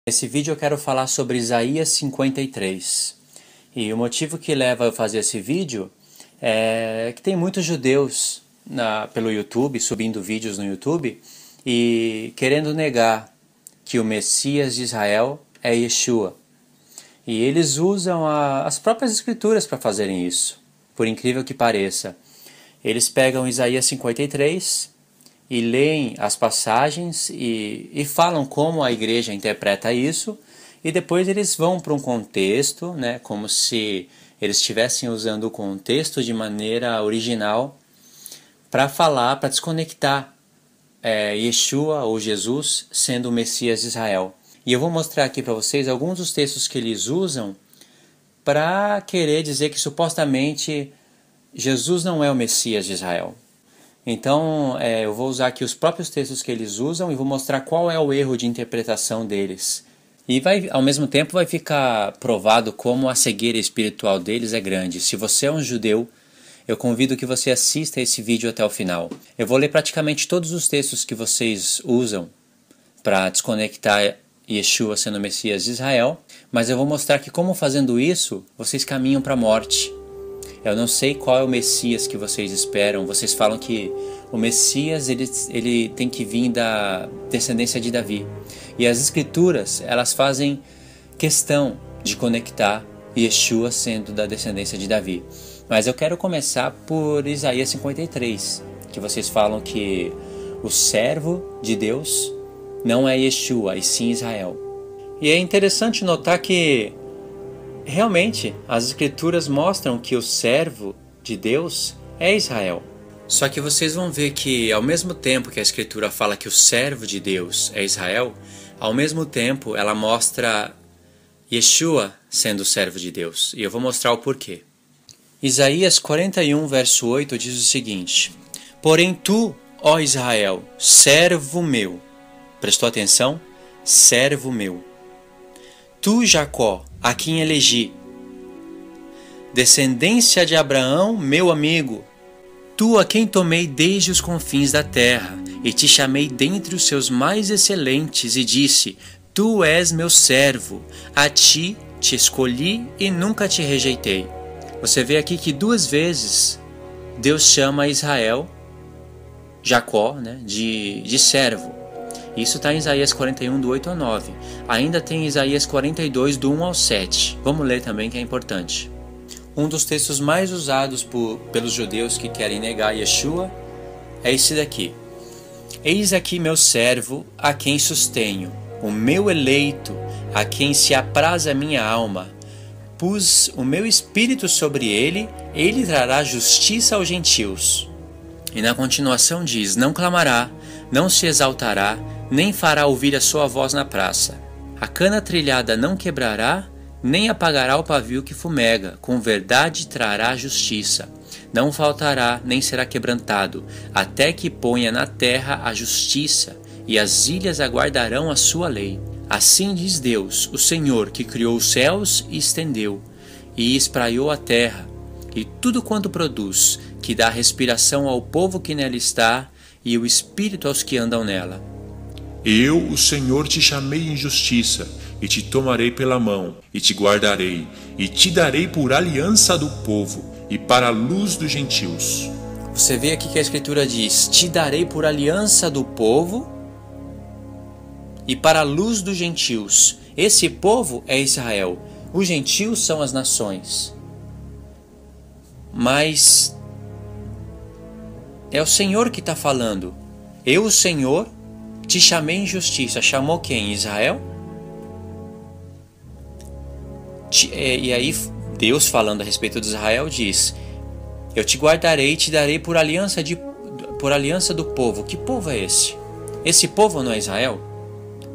Nesse vídeo eu quero falar sobre Isaías 53. E o motivo que leva a eu fazer esse vídeo é que tem muitos judeus pelo YouTube, subindo vídeos no YouTube, e querendo negar que o Messias de Israel é Yeshua. E eles usam as próprias escrituras para fazerem isso, por incrível que pareça. Eles pegam Isaías 53 e leem as passagens e falam como a igreja interpreta isso, e depois eles vão para um contexto, né, como se eles estivessem usando o contexto de maneira original para falar, para desconectar Yeshua ou Jesus sendo o Messias de Israel. E eu vou mostrar aqui para vocês alguns dos textos que eles usam para querer dizer que supostamente Jesus não é o Messias de Israel. Então eu vou usar aqui os próprios textos que eles usam e vou mostrar qual é o erro de interpretação deles. E ao mesmo tempo vai ficar provado como a cegueira espiritual deles é grande. Se você é um judeu, eu convido que você assista esse vídeo até o final. Eu vou ler praticamente todos os textos que vocês usam para desconectar Yeshua sendo o Messias de Israel, mas eu vou mostrar que como fazendo isso, vocês caminham para a morte. Eu não sei qual é o Messias que vocês esperam. Vocês falam que o Messias ele tem que vir da descendência de Davi. E as escrituras, elas fazem questão de conectar Yeshua sendo da descendência de Davi. Mas eu quero começar por Isaías 53, que vocês falam que o servo de Deus não é Yeshua, e sim Israel. E é interessante notar que realmente, as escrituras mostram que o servo de Deus é Israel. Só que vocês vão ver que ao mesmo tempo que a escritura fala que o servo de Deus é Israel, ao mesmo tempo ela mostra Yeshua sendo o servo de Deus. E eu vou mostrar o porquê. Isaías 41, verso 8 diz o seguinte: Porém tu, ó Israel, servo meu. Prestou atenção? Servo meu. Tu, Jacó, a quem elegi, descendência de Abraão, meu amigo, tu a quem tomei desde os confins da terra, e te chamei dentre os seus mais excelentes, e disse, tu és meu servo, a ti te escolhi e nunca te rejeitei. Você vê aqui que duas vezes Deus chama Israel, Jacó, né, de servo. Isso está em Isaías 41, do 8 ao 9. Ainda tem Isaías 42, do 1 ao 7. Vamos ler também, que é importante. Um dos textos mais usados pelos judeus que querem negar Yeshua é esse daqui. Eis aqui meu servo, a quem sustenho, o meu eleito, a quem se apraz a minha alma. Pus o meu espírito sobre ele, ele trará justiça aos gentios. E na continuação diz, não clamará, não se exaltará, nem fará ouvir a sua voz na praça. A cana trilhada não quebrará, nem apagará o pavio que fumega, com verdade trará justiça. Não faltará, nem será quebrantado, até que ponha na terra a justiça, e as ilhas aguardarão a sua lei. Assim diz Deus, o Senhor, que criou os céus e estendeu, e espraiou a terra, e tudo quanto produz, que dá respiração ao povo que nela está, e o espírito aos que andam nela. Eu, o Senhor, te chamei em justiça, e te tomarei pela mão, e te guardarei, e te darei por aliança do povo, e para a luz dos gentios. Você vê aqui que a escritura diz, te darei por aliança do povo, e para a luz dos gentios. Esse povo é Israel, os gentios são as nações. Mas é o Senhor que está falando. Eu, o Senhor, te chamei em justiça. Chamou quem? Israel? E aí Deus, falando a respeito de Israel, diz, eu te guardarei e te darei por aliança do povo. Que povo é esse? Esse povo não é Israel?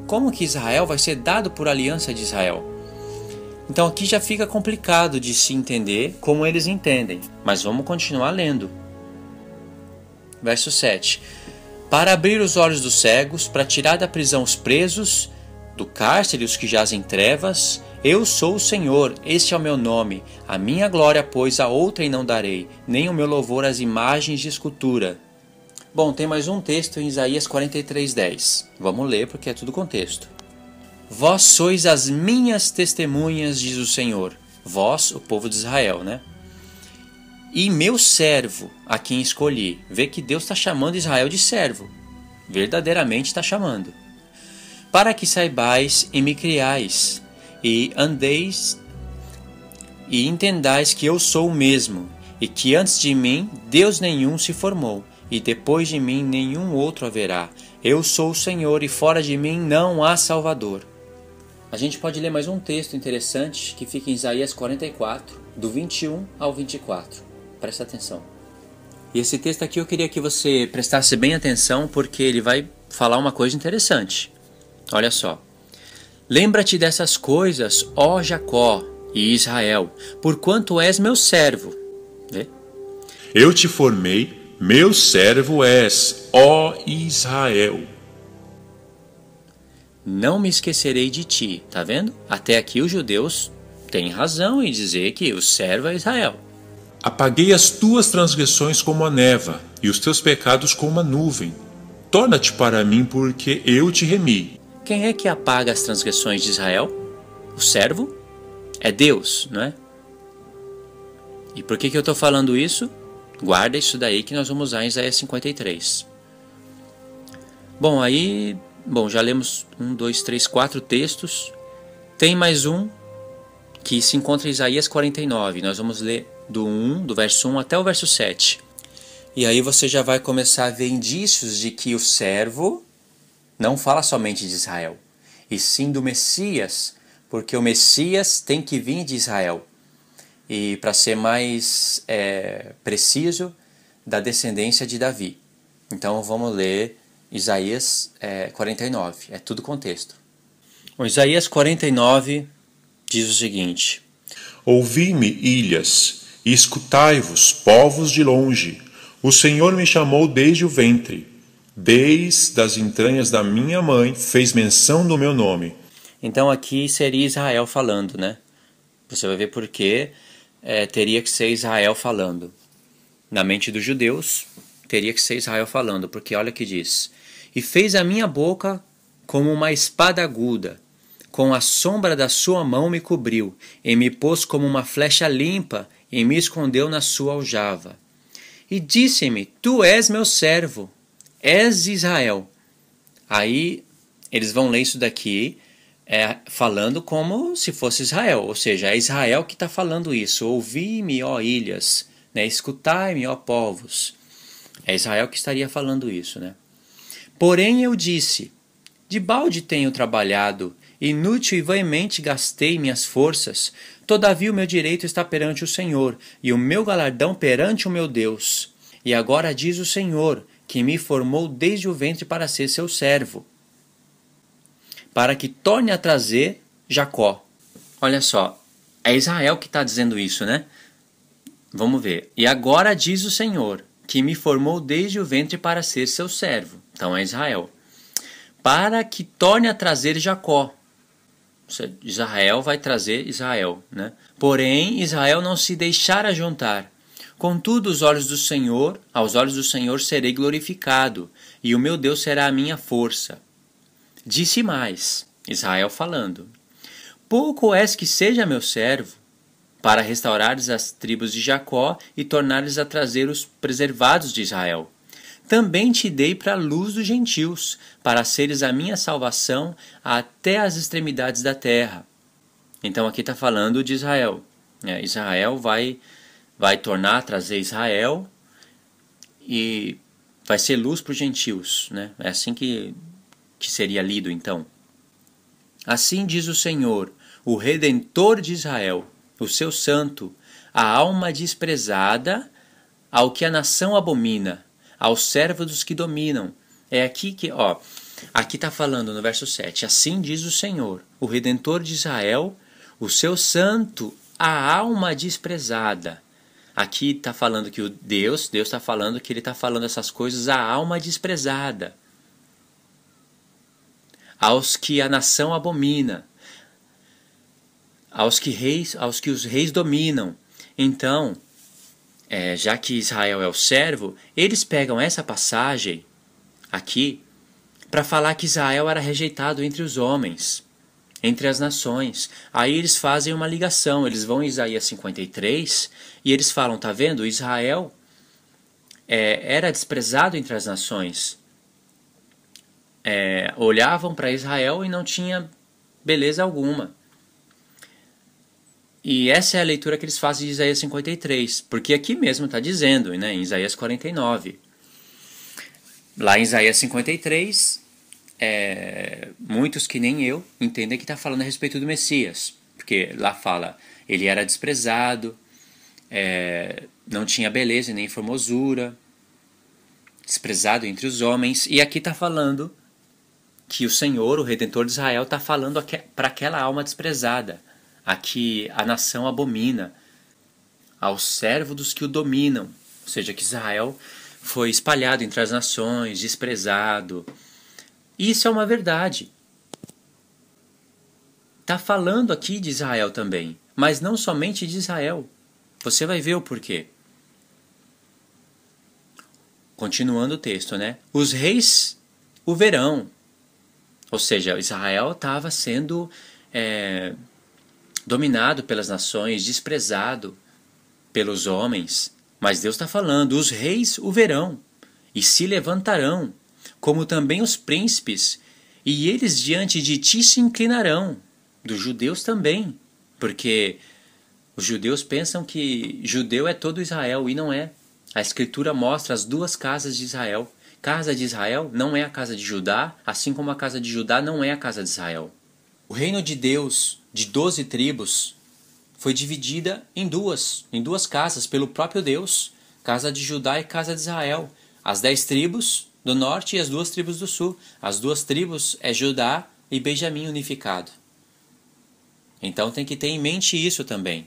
Como que Israel vai ser dado por aliança de Israel? Então aqui já fica complicado de se entender como eles entendem. Mas vamos continuar lendo. Verso 7. Para abrir os olhos dos cegos, para tirar da prisão os presos, do cárcere os que jazem em trevas, eu sou o Senhor, este é o meu nome. A minha glória, pois, a outrem não darei, nem o meu louvor às imagens de escultura. Bom, tem mais um texto em Isaías 43, 10. Vamos ler porque é tudo contexto. Vós sois as minhas testemunhas, diz o Senhor. Vós, o povo de Israel, né? E meu servo, a quem escolhi. Vê que Deus está chamando Israel de servo. Verdadeiramente está chamando. Para que saibais e me criais, e andeis e entendais que eu sou o mesmo, e que antes de mim Deus nenhum se formou, e depois de mim nenhum outro haverá. Eu sou o Senhor, e fora de mim não há Salvador. A gente pode ler mais um texto interessante que fica em Isaías 44, do 21 ao 24. Presta atenção. E esse texto aqui eu queria que você prestasse bem atenção, porque ele vai falar uma coisa interessante. Olha só. Lembra-te dessas coisas, ó Jacó e Israel, porquanto és meu servo. Vê? Eu te formei, meu servo és, ó Israel. Não me esquecerei de ti. Tá vendo? Até aqui os judeus têm razão em dizer que o servo é Israel. Apaguei as tuas transgressões como a neva, e os teus pecados como a nuvem. Torna-te para mim, porque eu te remi. Quem é que apaga as transgressões de Israel? O servo? É Deus, não é? E por que eu estou falando isso? Guarda isso daí que nós vamos usar em Isaías 53. Bom, já lemos 1, 2, 3, 4 textos. Tem mais um que se encontra em Isaías 49. Nós vamos ler do verso 1 até o verso 7. E aí você já vai começar a ver indícios de que o servo não fala somente de Israel, e sim do Messias, porque o Messias tem que vir de Israel. E para ser mais preciso, da descendência de Davi. Então vamos ler Isaías 49, é tudo contexto. O Isaías 49 diz o seguinte: Ouvi-me, ilhas, e escutai-vos, povos de longe. O Senhor me chamou desde o ventre. Desde as entranhas da minha mãe, fez menção do meu nome. Então aqui seria Israel falando, né? Você vai ver por que teria que ser Israel falando. Na mente dos judeus, teria que ser Israel falando, porque olha o que diz. E fez a minha boca como uma espada aguda, com a sombra da sua mão me cobriu, e me pôs como uma flecha limpa, e me escondeu na sua aljava. E disse-me, tu és meu servo, és Israel. Aí eles vão ler isso daqui falando como se fosse Israel, ou seja, é Israel que está falando isso. Ouvi-me, ó ilhas, né? Escutai-me, ó povos. É Israel que estaria falando isso, né? Porém eu disse, de balde tenho trabalhado, inútil e vãmente gastei minhas forças, todavia o meu direito está perante o Senhor, e o meu galardão perante o meu Deus. E agora diz o Senhor, que me formou desde o ventre para ser seu servo, para que torne a trazer Jacó. Olha só, é Israel que está dizendo isso, né? Vamos ver. E agora diz o Senhor, que me formou desde o ventre para ser seu servo. Então é Israel. Para que torne a trazer Jacó. Israel vai trazer Israel, né? Porém, Israel não se deixara juntar. Contudo, aos olhos do Senhor serei glorificado, e o meu Deus será a minha força. Disse mais, Israel falando, pouco és que seja meu servo, para restaurares as tribos de Jacó e tornares a trazer os preservados de Israel. Também te dei para a luz dos gentios, para seres a minha salvação até as extremidades da terra. Então aqui está falando de Israel. Israel vai tornar a trazer Israel e vai ser luz para os gentios, né? É assim que seria lido então. Assim diz o Senhor, o Redentor de Israel, o seu santo, a alma desprezada, ao que a nação abomina, aos servos dos que dominam. É aqui que, aqui está falando no verso 7, assim diz o Senhor, o Redentor de Israel, o seu santo, a alma desprezada. Aqui está falando que Deus está falando que ele está falando essas coisas à alma desprezada, aos que a nação abomina, aos que os reis dominam. Então, já que Israel é o servo, eles pegam essa passagem aqui para falar que Israel era rejeitado entre os homens. entre as nações. Aí eles fazem uma ligação, eles vão em Isaías 53 e eles falam, tá vendo? Israel era desprezado entre as nações. Olhavam para Israel e não tinha beleza alguma. E essa é a leitura que eles fazem de Isaías 53, porque aqui mesmo está dizendo, né, em Isaías 49. Lá em Isaías 53, muitos que nem eu entendem que está falando a respeito do Messias, porque lá fala, ele era desprezado, não tinha beleza nem formosura, desprezado entre os homens, e aqui está falando que o Senhor, o Redentor de Israel, está falando para aquela alma desprezada, a que a nação abomina, ao servo dos que o dominam, ou seja, que Israel foi espalhado entre as nações, desprezado. Isso é uma verdade. Está falando aqui de Israel também, mas não somente de Israel. Você vai ver o porquê. Continuando o texto, né? Os reis o verão. Ou seja, Israel estava sendo dominado pelas nações, desprezado pelos homens. Mas Deus está falando, os reis o verão e se levantarão, como também os príncipes, e eles diante de ti se inclinarão. Dos judeus também, porque os judeus pensam que judeu é todo Israel, e não é. A Escritura mostra as duas casas de Israel. Casa de Israel não é a casa de Judá, assim como a casa de Judá não é a casa de Israel. O reino de Deus, de 12 tribos, foi dividida em duas casas pelo próprio Deus, casa de Judá e casa de Israel. As 10 tribos do norte e as 2 tribos do sul. As 2 tribos é Judá e Benjamim unificado. Então tem que ter em mente isso também.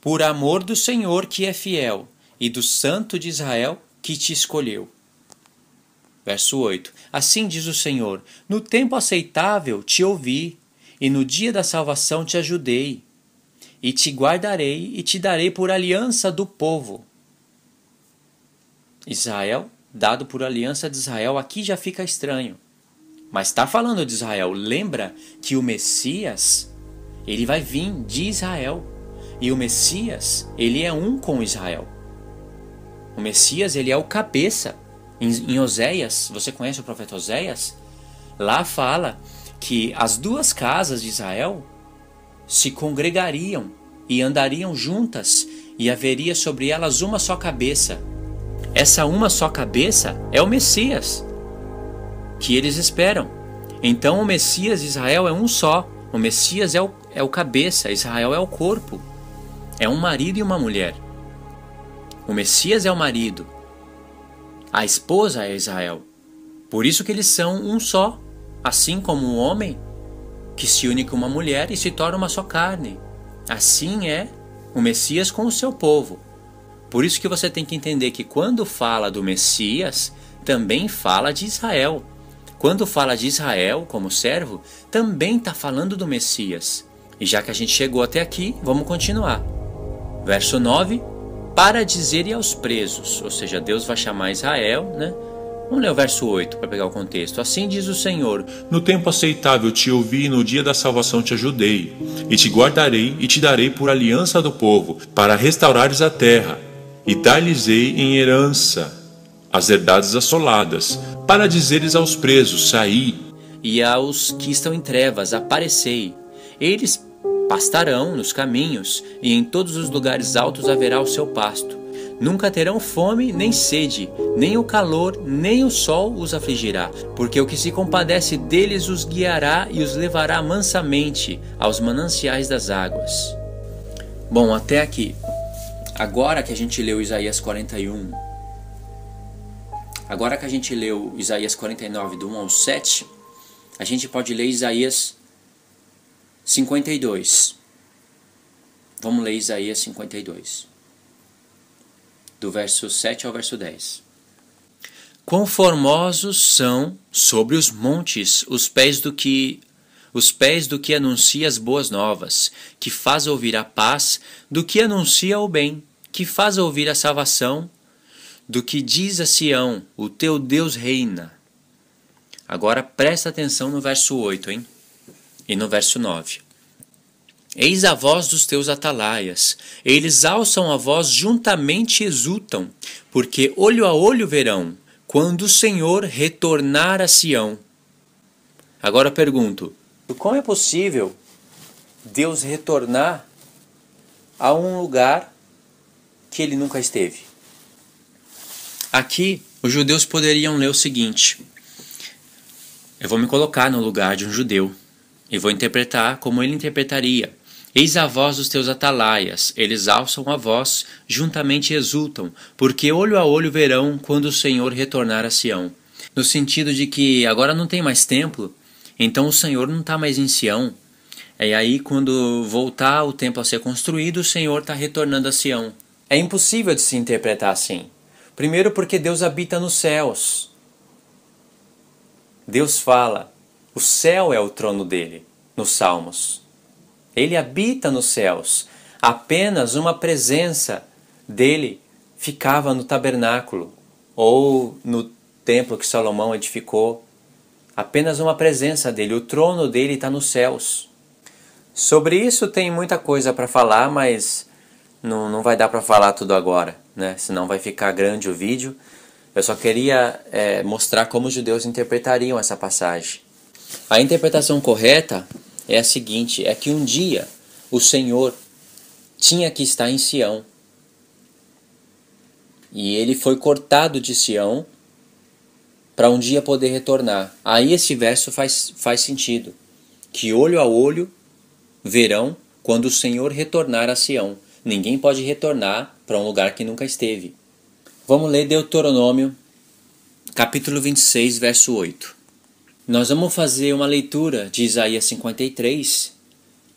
Por amor do Senhor que é fiel, e do Santo de Israel que te escolheu. Verso 8. Assim diz o Senhor, no tempo aceitável te ouvi, e no dia da salvação te ajudei, e te guardarei e te darei por aliança do povo. Israel, dado por aliança de Israel, aqui já fica estranho. Mas está falando de Israel. Lembra que o Messias, ele vai vir de Israel. E o Messias, ele é um com Israel. O Messias, ele é o cabeça. Em Oséias, você conhece o profeta Oséias? Lá fala que as 2 casas de Israel se congregariam e andariam juntas e haveria sobre elas uma só cabeça. Essa uma só cabeça é o Messias que eles esperam. Então o Messias de Israel é um só. O Messias é o cabeça, Israel é o corpo. É um marido e uma mulher. O Messias é o marido. A esposa é Israel. Por isso que eles são um só. Assim como um homem que se une com uma mulher e se torna uma só carne. Assim é o Messias com o seu povo. Por isso que você tem que entender que quando fala do Messias, também fala de Israel. Quando fala de Israel como servo, também está falando do Messias. E já que a gente chegou até aqui, vamos continuar. Verso 9. Para dizer aos presos, ou seja, Deus vai chamar Israel, né? Vamos ler o verso 8 para pegar o contexto. Assim diz o Senhor: No tempo aceitável te ouvi e no dia da salvação te ajudei, e te guardarei e te darei por aliança do povo, para restaurares a terra, e dar-lhes-ei em herança as herdades assoladas, para dizeres aos presos, saí, e aos que estão em trevas, aparecei. Eles pastarão nos caminhos, e em todos os lugares altos haverá o seu pasto. Nunca terão fome nem sede, nem o calor, nem o sol os afligirá, porque o que se compadece deles os guiará e os levará mansamente aos mananciais das águas. Bom, até aqui. Agora que a gente leu Isaías 41, agora que a gente leu Isaías 49, do 1 ao 7, a gente pode ler Isaías 52. Vamos ler Isaías 52. Do verso 7 ao verso 10. Quão formosos são sobre os montes os pés do que anuncia as boas novas, que faz ouvir a paz, do que anuncia o bem, que faz ouvir a salvação, do que diz a Sião, o teu Deus reina. Agora presta atenção no verso 8, hein? E no verso 9. Eis a voz dos teus atalaias, eles alçam a voz juntamente e exultam, porque olho a olho verão, quando o Senhor retornar a Sião. Agora pergunto, como é possível Deus retornar a um lugar que ele nunca esteve? Aqui, os judeus poderiam ler o seguinte: eu vou me colocar no lugar de um judeu e vou interpretar como ele interpretaria. Eis a voz dos teus atalaias, eles alçam a voz, juntamente exultam, porque olho a olho verão quando o Senhor retornar a Sião. No sentido de que agora não tem mais templo, então o Senhor não está mais em Sião. E aí quando voltar o templo a ser construído, o Senhor está retornando a Sião. É impossível de se interpretar assim. Primeiro porque Deus habita nos céus. Deus fala, o céu é o trono dele, nos Salmos. Ele habita nos céus. Apenas uma presença dele ficava no tabernáculo ou no templo que Salomão edificou. Apenas uma presença dele. O trono dele está nos céus. Sobre isso tem muita coisa para falar, mas não vai dar para falar tudo agora, né? Senão vai ficar grande o vídeo. Eu só queria mostrar como os judeus interpretariam essa passagem. A interpretação correta é a seguinte, é que um dia o Senhor tinha que estar em Sião. E ele foi cortado de Sião para um dia poder retornar. Aí esse verso faz sentido. Que olho a olho verão quando o Senhor retornar a Sião. Ninguém pode retornar para um lugar que nunca esteve. Vamos ler Deuteronômio, capítulo 26, verso 8. Nós vamos fazer uma leitura de Isaías 53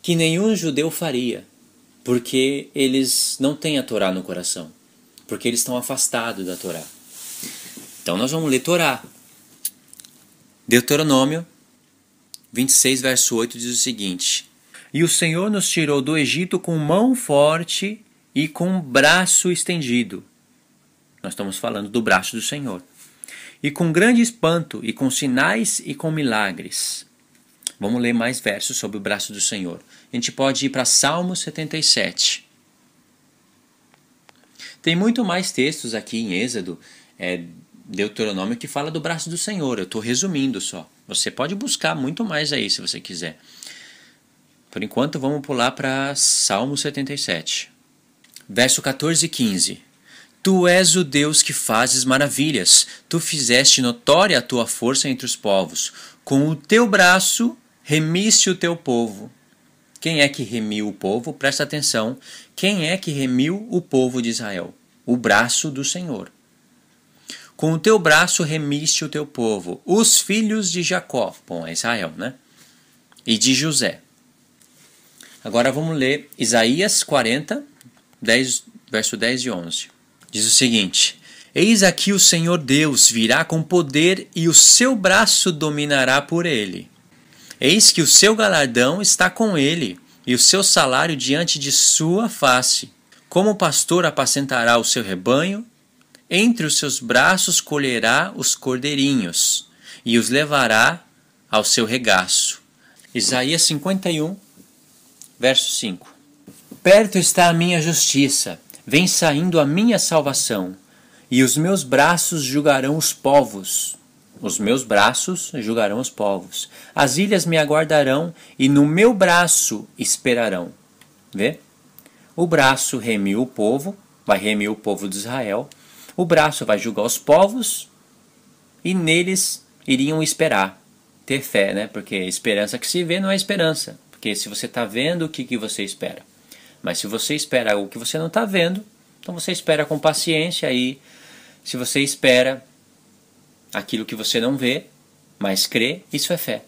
que nenhum judeu faria, porque eles não têm a Torá no coração, porque eles estão afastados da Torá. Então nós vamos ler Torá. Deuteronômio 26, verso 8 diz o seguinte: E o Senhor nos tirou do Egito com mão forte e com braço estendido. Nós estamos falando do braço do Senhor. E com grande espanto, e com sinais e com milagres. Vamos ler mais versos sobre o braço do Senhor. A gente pode ir para Salmo 77. Tem muito mais textos aqui em Êxodo, Deuteronômio, que fala do braço do Senhor. Eu estou resumindo só. Você pode buscar muito mais aí, se você quiser. Por enquanto, vamos pular para Salmo 77. Verso 14 e 15. Tu és o Deus que fazes maravilhas. Tu fizeste notória a tua força entre os povos. Com o teu braço remiste o teu povo. Quem é que remiu o povo? Presta atenção. Quem é que remiu o povo de Israel? O braço do Senhor. Com o teu braço remiste o teu povo. Os filhos de Jacó. Bom, é Israel, né? E de José. Agora vamos ler Isaías 40, verso 10 e 11. Diz o seguinte: Eis aqui o Senhor Deus virá com poder e o seu braço dominará por ele. Eis que o seu galardão está com ele e o seu salário diante de sua face. Como o pastor apacentará o seu rebanho, entre os seus braços colherá os cordeirinhos e os levará ao seu regaço. Isaías 51, verso 5. Perto está a minha justiça, vem saindo a minha salvação, e os meus braços julgarão os povos. Os meus braços julgarão os povos. As ilhas me aguardarão, e no meu braço esperarão. Vê? O braço remiu o povo, vai remir o povo de Israel. O braço vai julgar os povos, e neles iriam esperar. Ter fé, né? Porque esperança que se vê não é esperança. Porque se você está vendo, o que você espera? Mas se você espera algo que você não está vendo, então você espera com paciência. E se você espera aquilo que você não vê, mas crê, isso é fé.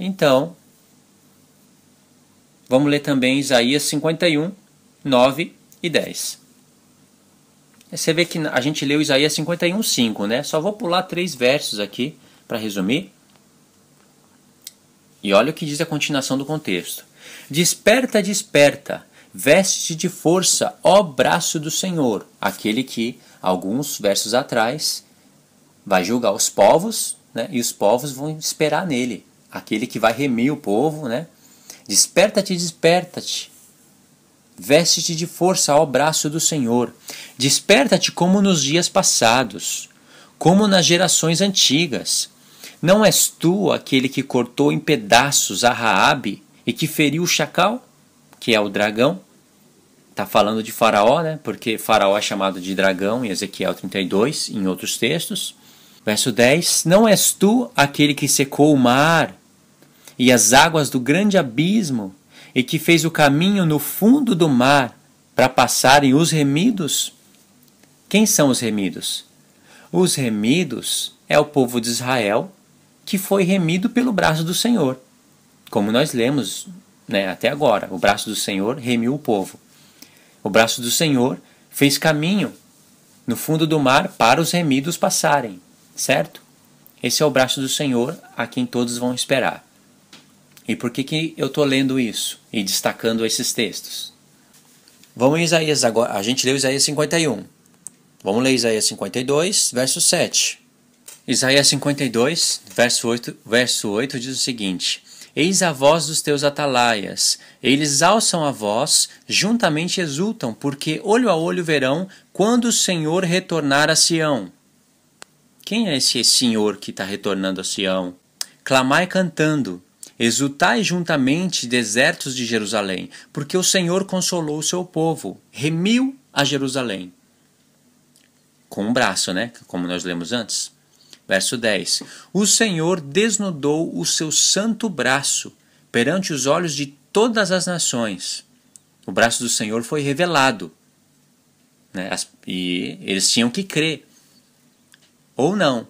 Então, vamos ler também Isaías 51, 9 e 10. Você vê que a gente leu Isaías 51, 5, né? Só vou pular 3 versos aqui para resumir. E olha o que diz a continuação do contexto. Desperta, desperta, veste de força, ó braço do Senhor, aquele que, alguns versos atrás, vai julgar os povos né? E os povos vão esperar nele, aquele que vai remir o povo, né? Desperta-te, desperta-te. Veste-te de força ao braço do Senhor. Desperta-te como nos dias passados, como nas gerações antigas. Não és tu aquele que cortou em pedaços a Raabe e que feriu o chacal, que é o dragão? Está falando de Faraó, né? Porque Faraó é chamado de dragão em Ezequiel 32, em outros textos. Verso 10. Não és tu aquele que secou o mar e as águas do grande abismo e que fez o caminho no fundo do mar para passarem os remidos? Quem são os remidos? Os remidos é o povo de Israel que foi remido pelo braço do Senhor. Como nós lemos, né, até agora, o braço do Senhor remiu o povo. O braço do Senhor fez caminho no fundo do mar para os remidos passarem, certo? Esse é o braço do Senhor a quem todos vão esperar. E por que eu estou lendo isso e destacando esses textos? Vamos em Isaías agora. A gente leu Isaías 51. Vamos ler Isaías 52, verso 7. Isaías 52, verso 8 diz o seguinte: Eis a voz dos teus atalaias, eles alçam a voz, juntamente exultam, porque olho a olho verão quando o Senhor retornar a Sião. Quem é esse Senhor que está retornando a Sião? Clamai cantando, exultai juntamente, desertos de Jerusalém, porque o Senhor consolou o seu povo, remiu a Jerusalém. Com um braço, né? Como nós lemos antes. Verso 10. O Senhor desnudou o seu santo braço perante os olhos de todas as nações. O braço do Senhor foi revelado, né? E eles tinham que crer. Ou não.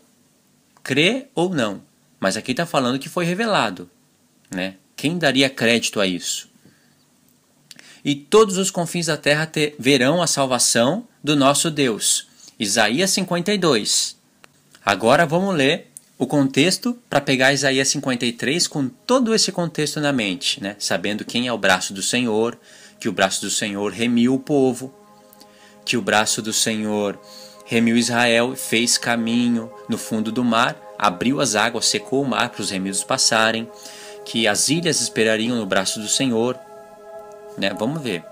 Crer ou não. Mas aqui está falando que foi revelado, né? Quem daria crédito a isso? E todos os confins da terra verão a salvação do nosso Deus. Isaías 52. Agora vamos ler o contexto para pegar Isaías 53 com todo esse contexto na mente, né? Sabendo quem é o braço do Senhor, que o braço do Senhor remiu o povo, que o braço do Senhor remiu Israel, fez caminho no fundo do mar, abriu as águas, secou o mar para os remidos passarem, que as ilhas esperariam no braço do Senhor, né? Vamos ver.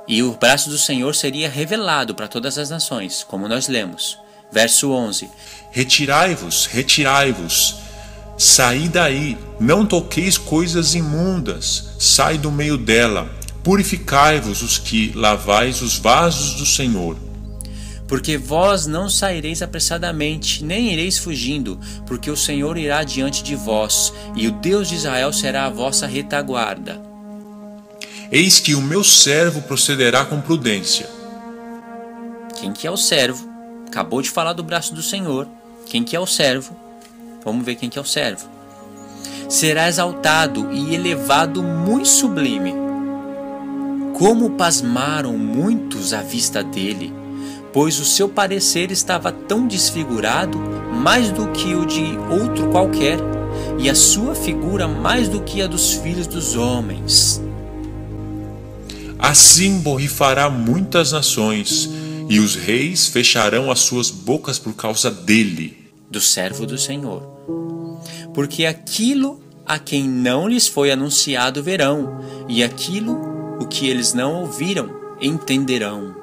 E o braço do Senhor seria revelado para todas as nações, como nós lemos. Verso 11. Retirai-vos, retirai-vos, saí daí, não toqueis coisas imundas, sai do meio dela, purificai-vos os que lavais os vasos do Senhor. Porque vós não saireis apressadamente, nem ireis fugindo, porque o Senhor irá diante de vós, e o Deus de Israel será a vossa retaguarda. Eis que o meu servo procederá com prudência. Quem que é o servo? Acabou de falar do braço do Senhor. Quem que é o servo? Vamos ver quem que é o servo. Será exaltado e elevado muito sublime. Como pasmaram muitos à vista dele, pois o seu parecer estava tão desfigurado, mais do que o de outro qualquer, e a sua figura mais do que a dos filhos dos homens. Assim borrifará muitas nações, e os reis fecharão as suas bocas por causa dele. Do servo do Senhor. Porque aquilo a quem não lhes foi anunciado verão, e aquilo o que eles não ouviram entenderão.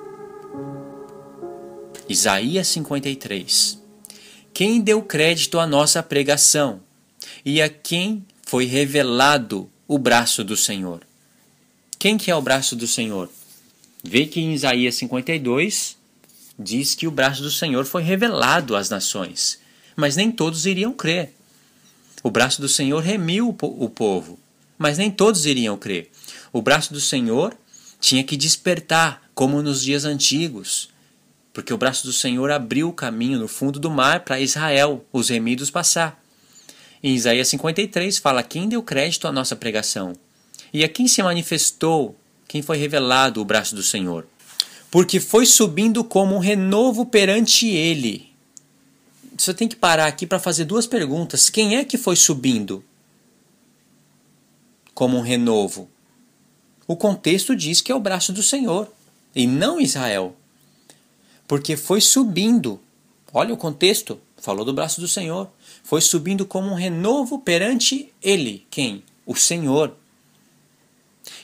Isaías 53. Quem deu crédito à nossa pregação, e a quem foi revelado o braço do Senhor? Quem que é o braço do Senhor? Vê que em Isaías 52 diz que o braço do Senhor foi revelado às nações, mas nem todos iriam crer. O braço do Senhor remiu o povo, mas nem todos iriam crer. O braço do Senhor tinha que despertar, como nos dias antigos, porque o braço do Senhor abriu o caminho no fundo do mar para Israel, os remidos, passar. Em Isaías 53 fala: quem deu crédito à nossa pregação? E a quem se manifestou, quem foi revelado o braço do Senhor? Porque foi subindo como um renovo perante ele. Você tem que parar aqui para fazer duas perguntas. Quem é que foi subindo como um renovo? O contexto diz que é o braço do Senhor, e não Israel. Porque foi subindo. Olha o contexto. Falou do braço do Senhor. Foi subindo como um renovo perante ele. Quem? O Senhor.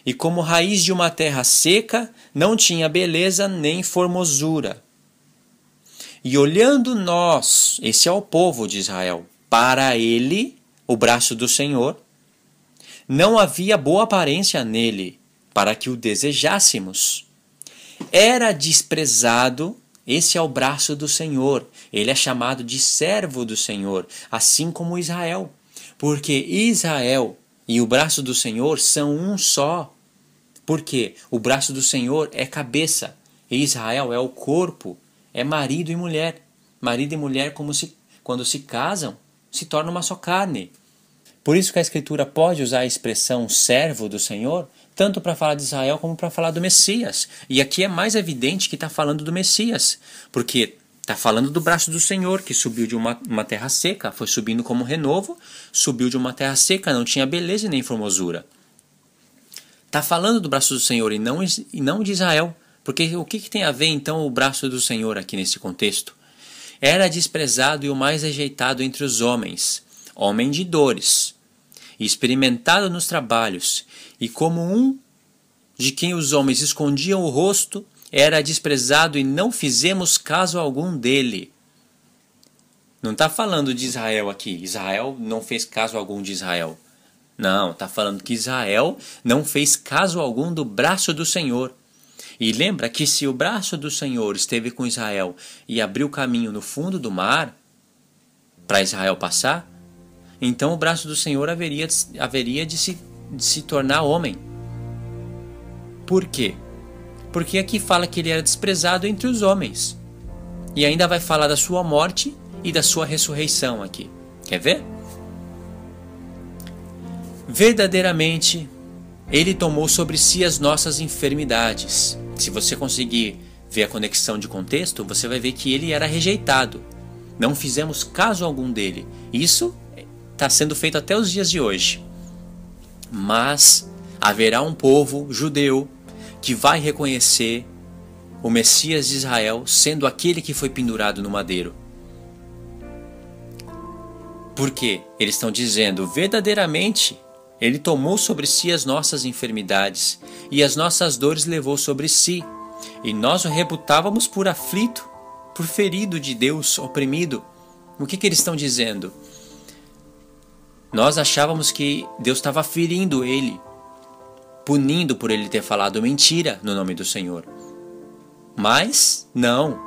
E como raiz de uma terra seca, não tinha beleza nem formosura. E olhando nós, esse é o povo de Israel, para ele, o braço do Senhor, não havia boa aparência nele, para que o desejássemos. Era desprezado, esse é o braço do Senhor. Ele é chamado de servo do Senhor, assim como Israel. Porque Israel e o braço do Senhor são um só. Porque o braço do Senhor é cabeça, e Israel é o corpo, é marido e mulher. Marido e mulher, quando se casam, se tornam uma só carne. Por isso que a Escritura pode usar a expressão servo do Senhor, tanto para falar de Israel como para falar do Messias. E aqui é mais evidente que está falando do Messias, porque está falando do braço do Senhor, que subiu de uma terra seca, foi subindo como renovo, subiu de uma terra seca, não tinha beleza e nem formosura. Está falando do braço do Senhor e não de Israel. Porque o que tem a ver então o braço do Senhor aqui nesse contexto? Era desprezado e o mais rejeitado entre os homens, homem de dores, experimentado nos trabalhos, e como um de quem os homens escondiam o rosto, era desprezado e não fizemos caso algum dele. Não está falando de Israel aqui. Israel não fez caso algum de Israel. Não, está falando que Israel não fez caso algum do braço do Senhor. E lembra que se o braço do Senhor esteve com Israel e abriu caminho no fundo do mar para Israel passar, então o braço do Senhor haveria de se tornar homem. Por quê? Porque aqui fala que ele era desprezado entre os homens. E ainda vai falar da sua morte e da sua ressurreição aqui. Quer ver? Verdadeiramente, ele tomou sobre si as nossas enfermidades. Se você conseguir ver a conexão de contexto, você vai ver que ele era rejeitado. Não fizemos caso algum dele. Isso está sendo feito até os dias de hoje. Mas haverá um povo judeu que vai reconhecer o Messias de Israel sendo aquele que foi pendurado no madeiro. Por quê? Eles estão dizendo, verdadeiramente, ele tomou sobre si as nossas enfermidades e as nossas dores levou sobre si. E nós o reputávamos por aflito, por ferido de Deus, oprimido. O que eles estão dizendo? Nós achávamos que Deus estava ferindo ele, punindo por ele ter falado mentira no nome do Senhor. Mas não,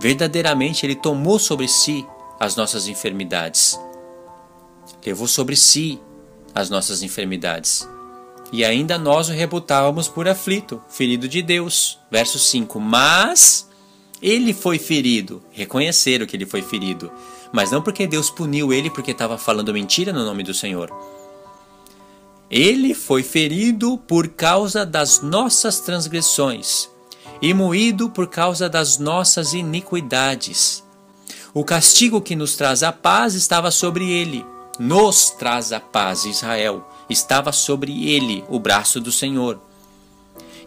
verdadeiramente ele tomou sobre si as nossas enfermidades. Levou sobre si as nossas enfermidades. E ainda nós o reputávamos por aflito, ferido de Deus. Verso 5. Mas ele foi ferido. Reconheceram que ele foi ferido. Mas não porque Deus puniu ele porque estava falando mentira no nome do Senhor. Ele foi ferido por causa das nossas transgressões e moído por causa das nossas iniquidades. O castigo que nos traz a paz estava sobre ele. Nos traz a paz, Israel. Estava sobre ele o braço do Senhor.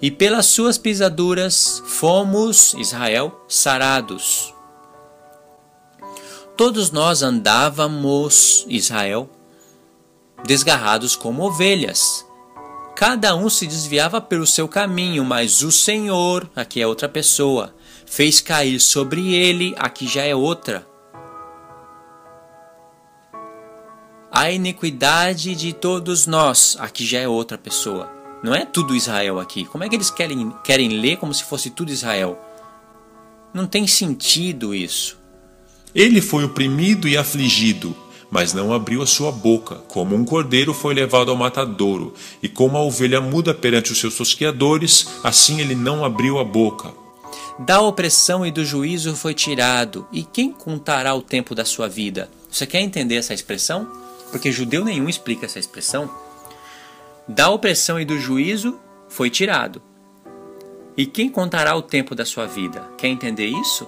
E pelas suas pisaduras fomos, Israel, sarados. Todos nós andávamos, Israel, desgarrados como ovelhas. Cada um se desviava pelo seu caminho, mas o Senhor, aqui é outra pessoa, fez cair sobre ele, aqui já é outra, a iniquidade de todos nós, aqui já é outra pessoa. Não é tudo Israel aqui. Como é que eles querem ler como se fosse tudo Israel? Não tem sentido isso. Ele foi oprimido e afligido, mas não abriu a sua boca. Como um cordeiro foi levado ao matadouro, e como a ovelha muda perante os seus tosqueadores, assim ele não abriu a boca. Da opressão e do juízo foi tirado, e quem contará o tempo da sua vida? Você quer entender essa expressão? Porque judeu nenhum explica essa expressão. Da opressão e do juízo foi tirado. E quem contará o tempo da sua vida? Quer entender isso?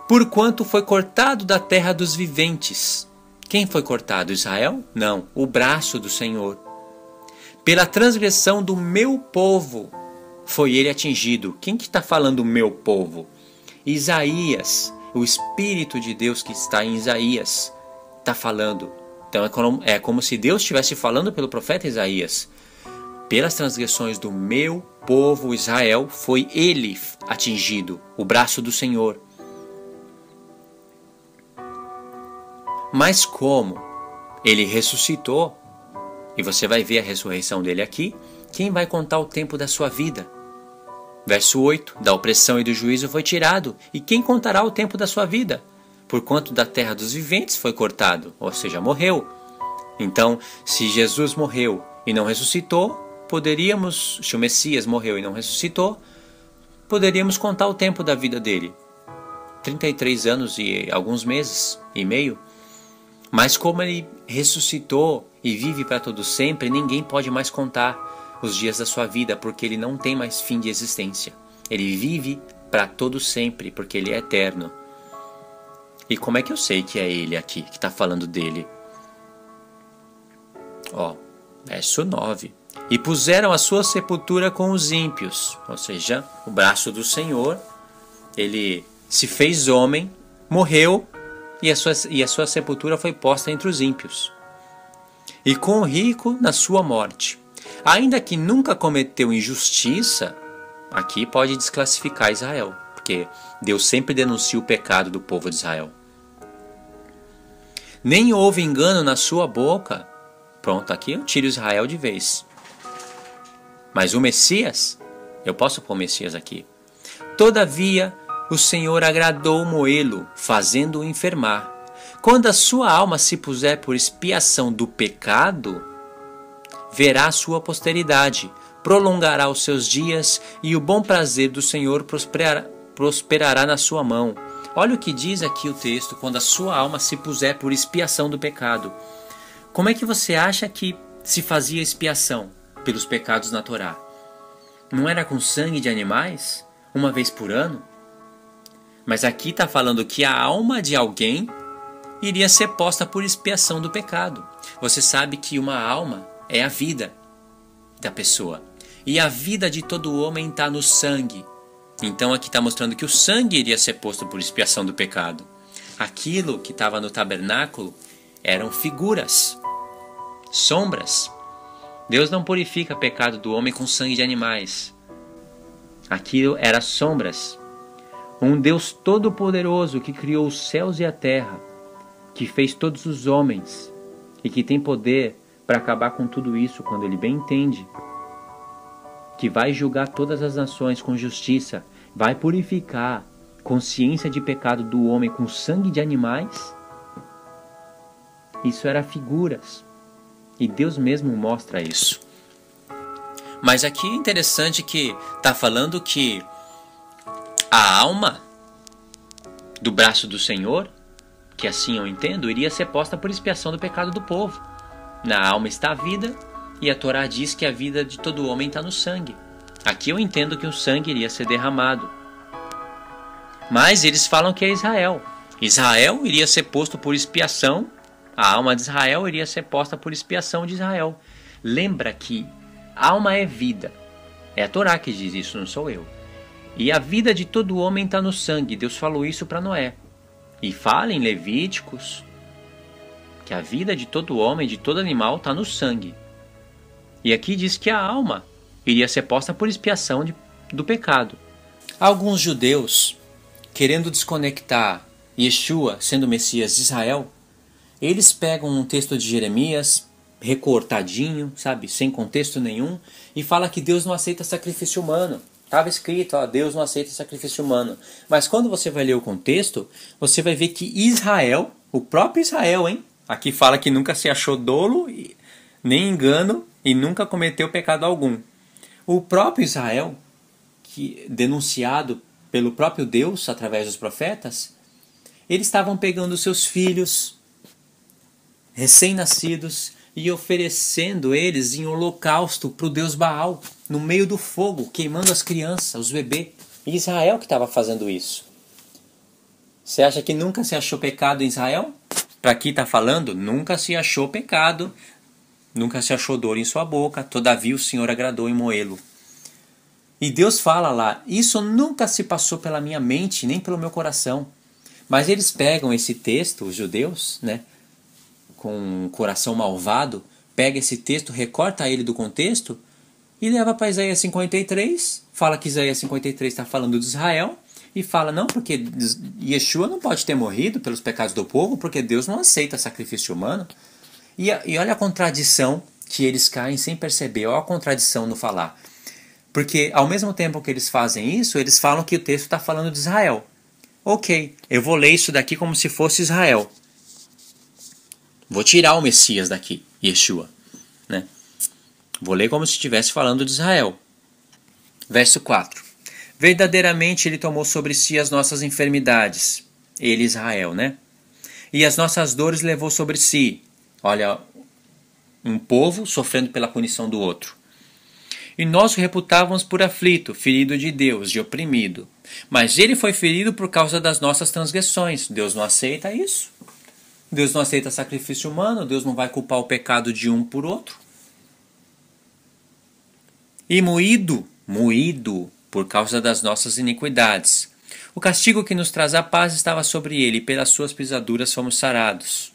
Porquanto foi cortado da terra dos viventes. Quem foi cortado? Israel? Não, o braço do Senhor. Pela transgressão do meu povo foi ele atingido. Quem que está falando meu povo? Isaías. O Espírito de Deus que está em Isaías está falando. Então é como se Deus estivesse falando pelo profeta Isaías. Pelas transgressões do meu povo Israel foi ele atingido, o braço do Senhor. Mas como ele ressuscitou, e você vai ver a ressurreição dele aqui, quem vai contar o tempo da sua vida? Verso 8, da opressão e do juízo foi tirado, e quem contará o tempo da sua vida? Porquanto da terra dos viventes foi cortado, ou seja, morreu. Então, se Jesus morreu e não ressuscitou, se o Messias morreu e não ressuscitou, poderíamos contar o tempo da vida dele. 33 anos e alguns meses e meio. Mas como ele ressuscitou e vive para todo sempre, ninguém pode mais contar os dias da sua vida, porque ele não tem mais fim de existência. Ele vive para todo sempre, porque ele é eterno. E como é que eu sei que é ele aqui, que está falando dele? Verso 9. E puseram a sua sepultura com os ímpios, ou seja, o braço do Senhor, ele se fez homem, morreu, e a sua sepultura foi posta entre os ímpios. E com o rico na sua morte. Ainda que nunca cometeu injustiça, aqui pode desclassificar Israel, porque Deus sempre denuncia o pecado do povo de Israel. Nem houve engano na sua boca. Pronto, aqui eu tiro Israel de vez. Mas o Messias, eu posso pôr o Messias aqui. Todavia, o Senhor agradou moê-lo, fazendo-o enfermar. Quando a sua alma se puser por expiação do pecado, verá a sua posteridade, prolongará os seus dias, e o bom prazer do Senhor prosperará na sua mão. Olha o que diz aqui o texto, quando a sua alma se puser por expiação do pecado. Como é que você acha que se fazia expiação pelos pecados na Torá? Não era com sangue de animais, uma vez por ano? Mas aqui está falando que a alma de alguém iria ser posta por expiação do pecado. Você sabe que uma alma é a vida da pessoa. E a vida de todo homem está no sangue. Então aqui está mostrando que o sangue iria ser posto por expiação do pecado. Aquilo que estava no tabernáculo eram figuras, sombras. Deus não purifica o pecado do homem com sangue de animais. Aquilo eram sombras. Um Deus todo-poderoso que criou os céus e a terra, que fez todos os homens e que tem poder para acabar com tudo isso quando ele bem entende, que vai julgar todas as nações com justiça, vai purificar consciência de pecado do homem com sangue de animais. Isso era figuras. E Deus mesmo mostra isso. Mas aqui é interessante que está falando que a alma do braço do Senhor, que assim eu entendo, iria ser posta por expiação do pecado do povo. Na alma está a vida, e a Torá diz que a vida de todo homem está no sangue. Aqui eu entendo que o sangue iria ser derramado. Mas eles falam que é Israel. Israel iria ser posto por expiação. A alma de Israel iria ser posta por expiação de Israel. Lembra que alma é vida. É a Torá que diz isso, não sou eu. E a vida de todo homem está no sangue. Deus falou isso para Noé. E fala em Levíticos que a vida de todo homem, de todo animal, está no sangue. E aqui diz que a alma iria ser posta por expiação do pecado. Alguns judeus, querendo desconectar Yeshua sendo o Messias de Israel, eles pegam um texto de Jeremias, recortadinho, sabe, sem contexto nenhum, e fala que Deus não aceita sacrifício humano. Estava escrito, Deus não aceita sacrifício humano. Mas quando você vai ler o contexto, você vai ver que Israel, o próprio Israel, aqui fala que nunca se achou dolo, nem engano, e nunca cometeu pecado algum. O próprio Israel, que denunciado pelo próprio Deus através dos profetas, eles estavam pegando seus filhos recém-nascidos e oferecendo eles em holocausto para o Deus Baal, no meio do fogo, queimando as crianças, os bebês. Israel que estava fazendo isso. Você acha que nunca se achou pecado em Israel? Para aqui está falando, nunca se achou pecado, nunca se achou dor em sua boca, todavia o Senhor agradou em moê-lo. E Deus fala lá, isso nunca se passou pela minha mente, nem pelo meu coração. Mas eles pegam esse texto, os judeus, né, com um coração malvado, pega esse texto, recorta ele do contexto e leva para Isaías 53, fala que Isaías 53 está falando de Israel, e fala, não, porque Yeshua não pode ter morrido pelos pecados do povo, porque Deus não aceita sacrifício humano. E olha a contradição que eles caem sem perceber, olha a contradição no falar. Porque ao mesmo tempo que eles fazem isso, eles falam que o texto está falando de Israel. Ok, eu vou ler isso daqui como se fosse Israel. Vou tirar o Messias daqui, Yeshua, né? Vou ler como se estivesse falando de Israel. Verso 4. Verdadeiramente ele tomou sobre si as nossas enfermidades. Ele, Israel, né? E as nossas dores levou sobre si. Olha, um povo sofrendo pela punição do outro. E nós o reputávamos por aflito, ferido de Deus, de oprimido. Mas ele foi ferido por causa das nossas transgressões. Deus não aceita isso. Deus não aceita sacrifício humano. Deus não vai culpar o pecado de um por outro. E moído por causa das nossas iniquidades. O castigo que nos traz a paz estava sobre ele, e pelas suas pisaduras fomos sarados.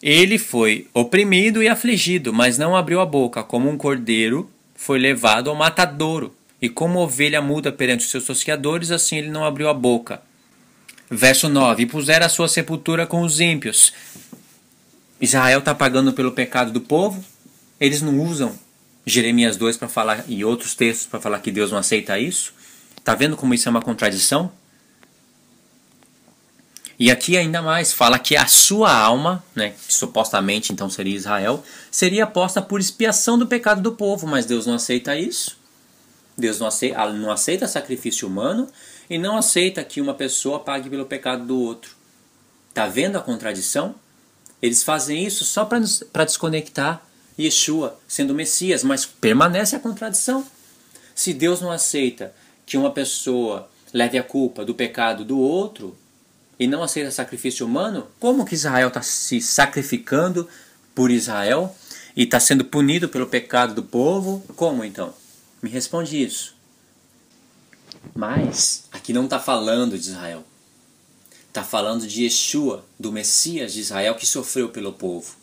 Ele foi oprimido e afligido, mas não abriu a boca, como um cordeiro foi levado ao matadouro, e como ovelha muda perante os seus tosqueadores, assim ele não abriu a boca. Verso 9. E puseram a sua sepultura com os ímpios. Israel está pagando pelo pecado do povo. Eles não usam Jeremias 2 para falar, e outros textos para falar que Deus não aceita isso. Está vendo como isso é uma contradição? E aqui ainda mais, fala que a sua alma, né, que supostamente então seria Israel, seria posta por expiação do pecado do povo, mas Deus não aceita isso. Deus não aceita sacrifício humano e não aceita que uma pessoa pague pelo pecado do outro. Está vendo a contradição? Eles fazem isso só para desconectar Yeshua sendo o Messias, mas permanece a contradição. Se Deus não aceita que uma pessoa leve a culpa do pecado do outro e não aceita sacrifício humano, como que Israel está se sacrificando por Israel e está sendo punido pelo pecado do povo? Como então? Me responde isso. Mas aqui não está falando de Israel. Está falando de Yeshua, do Messias de Israel que sofreu pelo povo.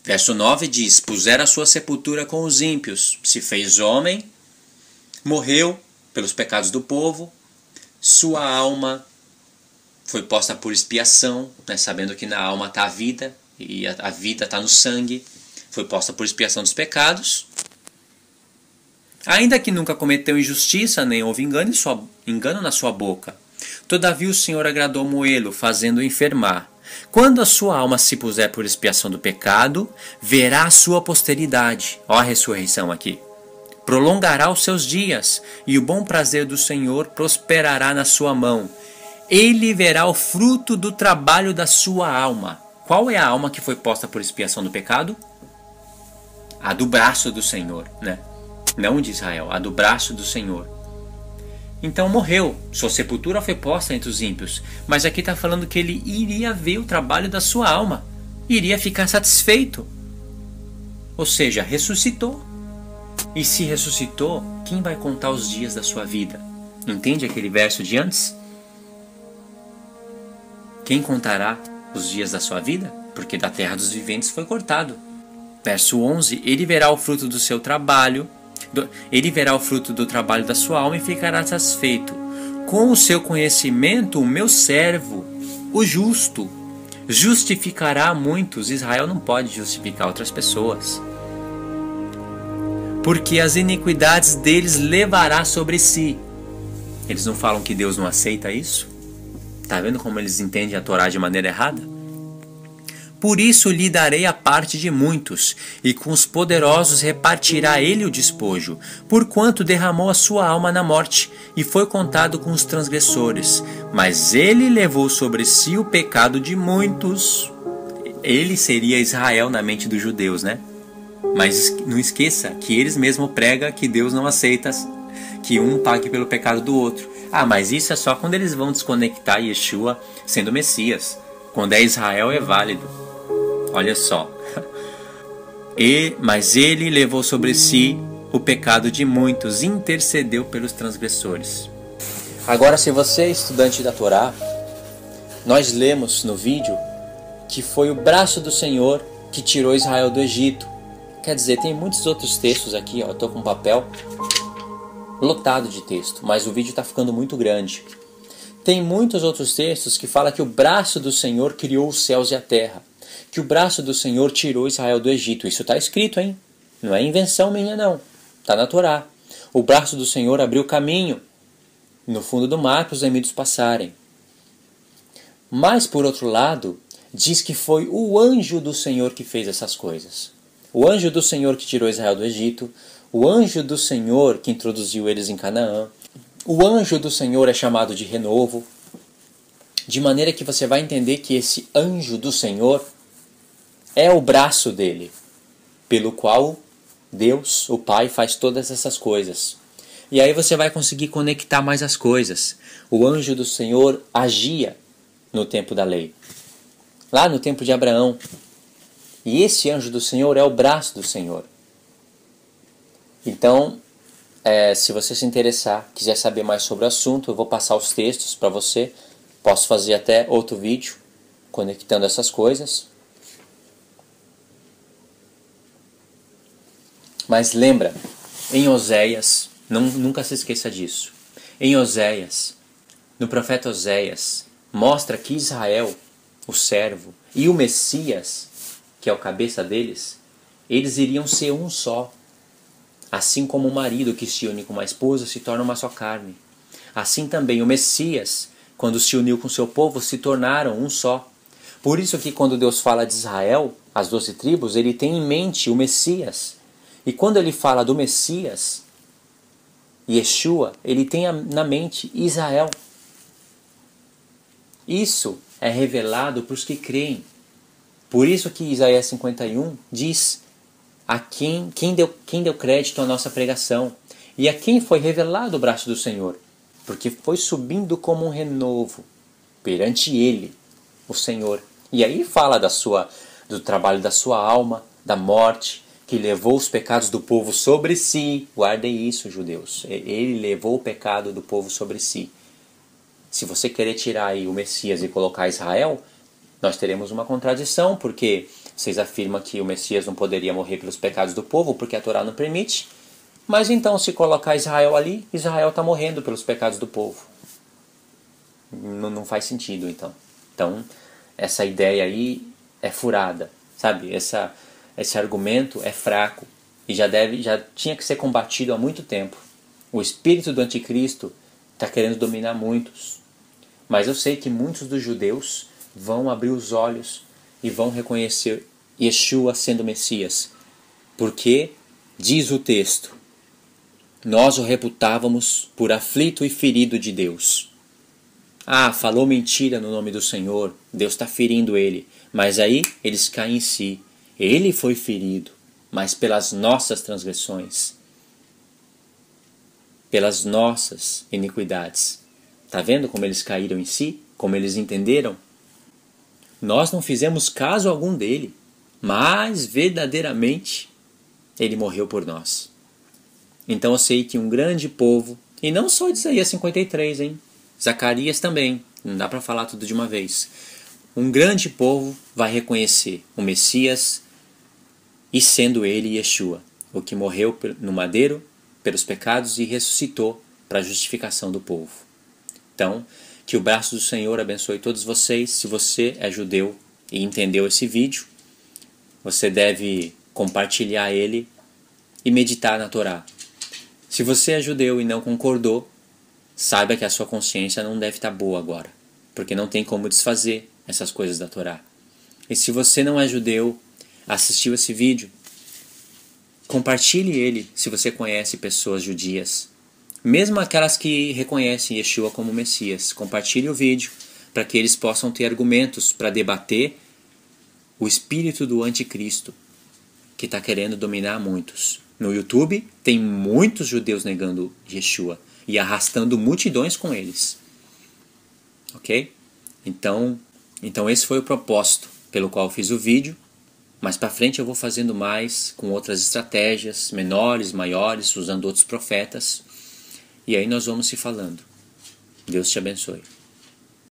Verso 9 diz, puseram a sua sepultura com os ímpios, se fez homem, morreu pelos pecados do povo, sua alma foi posta por expiação, né, sabendo que na alma está a vida, e a vida está no sangue, foi posta por expiação dos pecados. Ainda que nunca cometeu injustiça, nem houve engano na sua boca. Todavia o Senhor agradou moê-lo, fazendo-o enfermar. Quando a sua alma se puser por expiação do pecado, verá a sua posteridade. Ó a ressurreição aqui. Prolongará os seus dias, e o bom prazer do Senhor prosperará na sua mão. Ele verá o fruto do trabalho da sua alma. Qual é a alma que foi posta por expiação do pecado? A do braço do Senhor, né? Não de Israel, a do braço do Senhor. Então morreu, sua sepultura foi posta entre os ímpios, mas aqui está falando que ele iria ver o trabalho da sua alma, iria ficar satisfeito. Ou seja, ressuscitou. E se ressuscitou, quem vai contar os dias da sua vida? Entende aquele verso de antes? Quem contará os dias da sua vida? Porque da terra dos viventes foi cortado. Verso 11, ele verá o fruto do seu trabalho, ele verá o fruto do trabalho da sua alma e ficará satisfeito. Com o seu conhecimento, o meu servo, o justo, justificará muitos. Israel não pode justificar outras pessoas, porque as iniquidades deles levará sobre si. Eles não falam que Deus não aceita isso? Está vendo como eles entendem a Torá de maneira errada? Por isso lhe darei a parte de muitos, e com os poderosos repartirá ele o despojo, porquanto derramou a sua alma na morte, e foi contado com os transgressores. Mas ele levou sobre si o pecado de muitos. Ele seria Israel na mente dos judeus, né? Mas não esqueça que eles mesmos pregam que Deus não aceita que um pague pelo pecado do outro. Ah, mas isso é só quando eles vão desconectar Yeshua sendo Messias. Quando é Israel é válido. Olha só. Mas ele levou sobre si o pecado de muitos e intercedeu pelos transgressores. Agora, se você é estudante da Torá, nós lemos no vídeo que foi o braço do Senhor que tirou Israel do Egito. Quer dizer, tem muitos outros textos aqui, ó, eu estou com um papel lotado de texto, mas o vídeo está ficando muito grande. Tem muitos outros textos que falam que o braço do Senhor criou os céus e a terra, que o braço do Senhor tirou Israel do Egito. Isso está escrito, hein? Não é invenção minha, não. Está na Torá. O braço do Senhor abriu caminho no fundo do mar para os enemigos passarem. Mas, por outro lado, diz que foi o anjo do Senhor que fez essas coisas. O anjo do Senhor que tirou Israel do Egito, o anjo do Senhor que introduziu eles em Canaã. O anjo do Senhor é chamado de renovo, de maneira que você vai entender que esse anjo do Senhor é o braço dele, pelo qual Deus, o Pai, faz todas essas coisas. E aí você vai conseguir conectar mais as coisas. O anjo do Senhor agia no tempo da lei, lá no tempo de Abraão. E esse anjo do Senhor é o braço do Senhor. Então, se você se interessar, quiser saber mais sobre o assunto, eu vou passar os textos para você. Posso fazer até outro vídeo conectando essas coisas. Mas lembra, em Oséias, nunca se esqueça disso. Em Oséias, no profeta Oséias, mostra que Israel, o servo, e o Messias, que é o cabeça deles, eles iriam ser um só. Assim como o marido que se une com uma esposa se torna uma só carne. Assim também o Messias, quando se uniu com seu povo, se tornaram um só. Por isso que quando Deus fala de Israel, as 12 tribos, ele tem em mente o Messias. E quando ele fala do Messias, Yeshua, ele tem na mente Israel. Isso é revelado para os que creem. Por isso que Isaías 51 diz a quem deu crédito à nossa pregação e a quem foi revelado o braço do Senhor, porque foi subindo como um renovo perante ele, o Senhor. E aí fala do trabalho da sua alma, da morte, que levou os pecados do povo sobre si. Guardem isso, judeus. Ele levou o pecado do povo sobre si. Se você querer tirar aí o Messias e colocar Israel, nós teremos uma contradição, porque vocês afirmam que o Messias não poderia morrer pelos pecados do povo, porque a Torá não permite. Mas então, se colocar Israel ali, Israel está morrendo pelos pecados do povo. Não faz sentido, então. Então, essa ideia aí é furada, sabe? Esse argumento é fraco e já tinha que ser combatido há muito tempo. O espírito do anticristo está querendo dominar muitos. Mas eu sei que muitos dos judeus vão abrir os olhos e vão reconhecer Yeshua sendo Messias. Porque, diz o texto, nós o reputávamos por aflito e ferido de Deus. Ah, falou mentira no nome do Senhor, Deus está ferindo ele. Mas aí eles caem em si. Ele foi ferido, mas pelas nossas transgressões, pelas nossas iniquidades. Está vendo como eles caíram em si? Como eles entenderam? Nós não fizemos caso algum dele, mas verdadeiramente ele morreu por nós. Então eu sei que um grande povo, e não só de Isaías 53, hein? Zacarias também, não dá para falar tudo de uma vez. Um grande povo vai reconhecer o Messias e sendo ele Yeshua, o que morreu no madeiro pelos pecados e ressuscitou para a justificação do povo. Então, que o braço do Senhor abençoe todos vocês. Se você é judeu e entendeu esse vídeo, você deve compartilhar ele e meditar na Torá. Se você é judeu e não concordou, saiba que a sua consciência não deve estar boa agora, porque não tem como desfazer essas coisas da Torá. E se você não é judeu, assistiu esse vídeo, compartilhe ele se você conhece pessoas judias. Mesmo aquelas que reconhecem Yeshua como Messias, compartilhe o vídeo para que eles possam ter argumentos para debater o espírito do anticristo que está querendo dominar muitos. No YouTube tem muitos judeus negando Yeshua e arrastando multidões com eles. Ok? Então esse foi o propósito pelo qual eu fiz o vídeo. Mais para frente eu vou fazendo mais com outras estratégias, menores, maiores, usando outros profetas. E aí nós vamos se falando. Deus te abençoe.